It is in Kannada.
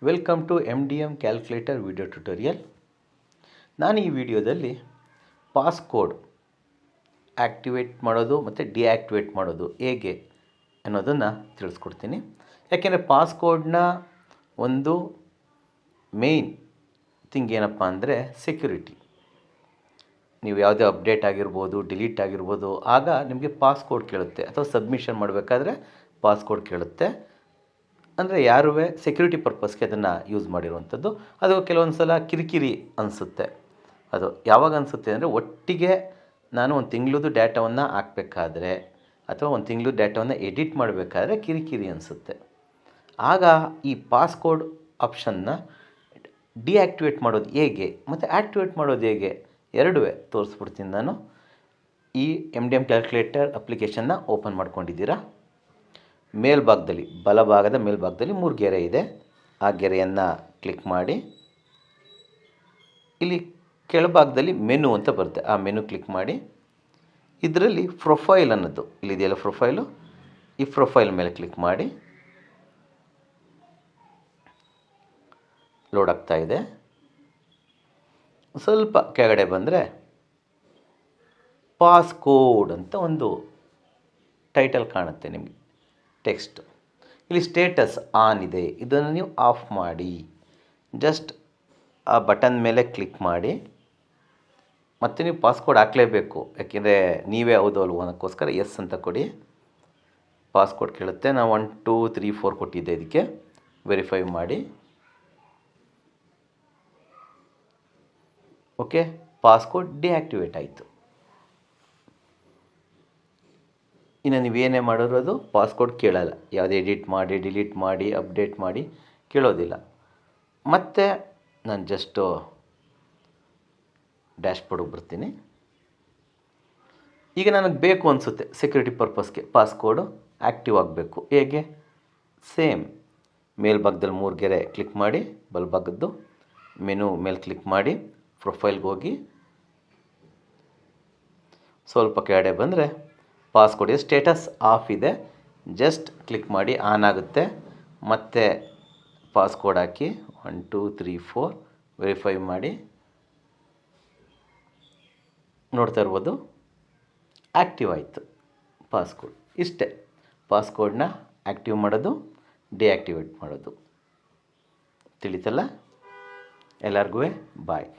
Welcome to MDM calculator video tutorial. ನಾನು ಈ ವಿಡಿಯೋದಲ್ಲಿ ಪಾಸ್ಕೋಡ್ ಆ್ಯಕ್ಟಿವೇಟ್ ಮಾಡೋದು ಮತ್ತು ಡಿಆ್ಯಕ್ಟಿವೇಟ್ ಮಾಡೋದು ಹೇಗೆ ಅನ್ನೋದನ್ನು ತಿಳಿಸ್ಕೊಡ್ತೀನಿ. ಯಾಕೆಂದರೆ ಪಾಸ್ಕೋಡ್ನ ಒಂದು ಮೇಯ್ನ್ ಥಿಂಗ್ ಏನಪ್ಪ ಅಂದರೆ ಸೆಕ್ಯುರಿಟಿ. ನೀವು ಯಾವುದೇ ಅಪ್ಡೇಟ್ ಆಗಿರ್ಬೋದು, ಡಿಲೀಟ್ ಆಗಿರ್ಬೋದು, ಆಗ ನಿಮಗೆ ಪಾಸ್ಕೋಡ್ ಕೇಳುತ್ತೆ, ಅಥವಾ ಸಬ್ಮಿಷನ್ ಮಾಡಬೇಕಾದ್ರೆ ಪಾಸ್ಕೋಡ್ ಕೇಳುತ್ತೆ. ಅಂದರೆ ಯಾರೂ ಸೆಕ್ಯೂರಿಟಿ ಪರ್ಪಸ್ಗೆ ಅದನ್ನು ಯೂಸ್ ಮಾಡಿರುವಂಥದ್ದು. ಅದು ಕೆಲವೊಂದು ಸಲ ಕಿರಿಕಿರಿ ಅನಿಸುತ್ತೆ. ಅದು ಯಾವಾಗ ಅನಿಸುತ್ತೆ ಅಂದರೆ, ಒಟ್ಟಿಗೆ ನಾನು ಒಂದು ತಿಂಗಳದ್ದು ಡೇಟಾವನ್ನು ಹಾಕಬೇಕಾದ್ರೆ ಅಥವಾ ಒಂದು ತಿಂಗಳು ಡೇಟಾವನ್ನು ಎಡಿಟ್ ಮಾಡಬೇಕಾದ್ರೆ ಕಿರಿಕಿರಿ ಅನಿಸುತ್ತೆ. ಆಗ ಈ ಪಾಸ್ಕೋಡ್ ಆಪ್ಷನ್ನ ಡಿಆ್ಯಕ್ಟಿವೇಟ್ ಮಾಡೋದು ಹೇಗೆ ಮತ್ತು ಆ್ಯಕ್ಟಿವೇಟ್ ಮಾಡೋದು ಹೇಗೆ ಎರಡೂ ತೋರಿಸ್ಬಿಡ್ತೀನಿ ನಾನು. ಈ MDM ಕ್ಯಾಲ್ಕುಲೇಟರ್ ಅಪ್ಲಿಕೇಶನ್ನ ಓಪನ್ ಮಾಡ್ಕೊಂಡಿದ್ದೀರಾ. ಮೇಲ್ಭಾಗದಲ್ಲಿ, ಬಲಭಾಗದ ಮೇಲ್ಭಾಗದಲ್ಲಿ 3 ಗೆರೆ ಇದೆ. ಆ ಗೆರೆಯನ್ನು ಕ್ಲಿಕ್ ಮಾಡಿ. ಇಲ್ಲಿ ಕೆಳಭಾಗದಲ್ಲಿ ಮೆನು ಅಂತ ಬರುತ್ತೆ, ಆ ಮೆನು ಕ್ಲಿಕ್ ಮಾಡಿ. ಇದರಲ್ಲಿ ಪ್ರೊಫೈಲ್ ಅನ್ನೋದು ಇಲ್ಲಿದೆಯಲ್ಲ ಪ್ರೊಫೈಲು, ಈ ಪ್ರೊಫೈಲ್ ಮೇಲೆ ಕ್ಲಿಕ್ ಮಾಡಿ. ಲೋಡ್ ಆಗ್ತಾ ಇದೆ. ಸ್ವಲ್ಪ ಕೆಳಗಡೆ ಬಂದರೆ ಪಾಸ್ಕೋಡ್ ಅಂತ ಒಂದು ಟೈಟಲ್ ಕಾಣುತ್ತೆ ನಿಮಗೆ, ಟೆಕ್ಸ್ಟ್. ಇಲ್ಲಿ ಸ್ಟೇಟಸ್ ಆನ್ ಇದೆ, ಇದನ್ನು ನೀವು ಆಫ್ ಮಾಡಿ. ಜಸ್ಟ್ ಆ ಬಟನ್ ಮೇಲೆ ಕ್ಲಿಕ್ ಮಾಡಿ. ಮತ್ತು ನೀವು ಪಾಸ್ಕೋಡ್ ಹಾಕಲೇಬೇಕು, ಯಾಕೆಂದರೆ ನೀವೇ ಹೌದು ಅಲ್ವೋ ಅನ್ನೋಕ್ಕೋಸ್ಕರ ಎಸ್ ಅಂತ ಕೊಡಿ. ಪಾಸ್ಕೋಡ್ ಕೇಳುತ್ತೆ. ನಾವು 1 2 3 4 ಕೊಟ್ಟಿದ್ದೆ, ಇದಕ್ಕೆ ವೆರಿಫೈ ಮಾಡಿ. ಓಕೆ, ಪಾಸ್ಕೋಡ್ ಡಿಆ್ಯಕ್ಟಿವೇಟ್ ಆಯಿತು. ಇನ್ನು ನೀವೇನೇ ಮಾಡಿರೋದು ಪಾಸ್ಕೋಡ್ ಕೇಳಲ್ಲ. ಯಾವುದೇ ಎಡಿಟ್ ಮಾಡಿ, ಡಿಲೀಟ್ ಮಾಡಿ, ಅಪ್ಡೇಟ್ ಮಾಡಿ ಕೇಳೋದಿಲ್ಲ. ಮತ್ತು ನಾನು ಜಸ್ಟು ಡ್ಯಾಶ್ಬೋರ್ಡಿಗೆ ಬರ್ತೀನಿ. ಈಗ ನನಗೆ ಬೇಕು ಅನಿಸುತ್ತೆ ಸೆಕ್ಯೂರಿಟಿ ಪರ್ಪಸ್ಗೆ ಪಾಸ್ಕೋಡು ಆ್ಯಕ್ಟಿವ್ ಆಗಬೇಕು. ಹೇಗೆ? ಸೇಮ್ ಮೇಲ್ಭಾಗದಲ್ಲಿ 3 ಗೆರೆ ಕ್ಲಿಕ್ ಮಾಡಿ, ಬಲಭಾಗದ್ದು ಮೆನು ಮೇಲೆ ಕ್ಲಿಕ್ ಮಾಡಿ, ಪ್ರೊಫೈಲ್ಗೆ ಹೋಗಿ ಸ್ವಲ್ಪ ಕೆಳಗಡೆ ಬಂದರೆ ಪಾಸ್ಕೋಡ್ ಇದೆ, ಸ್ಟೇಟಸ್ ಆಫ್ ಇದೆ. ಜಸ್ಟ್ ಕ್ಲಿಕ್ ಮಾಡಿ, ಆನ್ ಆಗುತ್ತೆ. ಮತ್ತು ಪಾಸ್ಕೋಡ್ ಹಾಕಿ 1 2 3 4 ವೆರಿಫೈ ಮಾಡಿ. ನೋಡ್ತಾ ಇರ್ಬೋದು, ಆ್ಯಕ್ಟಿವ್ ಆಯಿತು ಪಾಸ್ಕೋಡ್. ಇಷ್ಟೇ ಪಾಸ್ಕೋಡ್ನ ಆ್ಯಕ್ಟಿವ್ ಮಾಡೋದು, ಡಿಆ್ಯಕ್ಟಿವೇಟ್ ಮಾಡೋದು. ತಿಳಿತಲ್ಲ? ಎಲ್ಲರಿಗೂ ಬಾಯ್.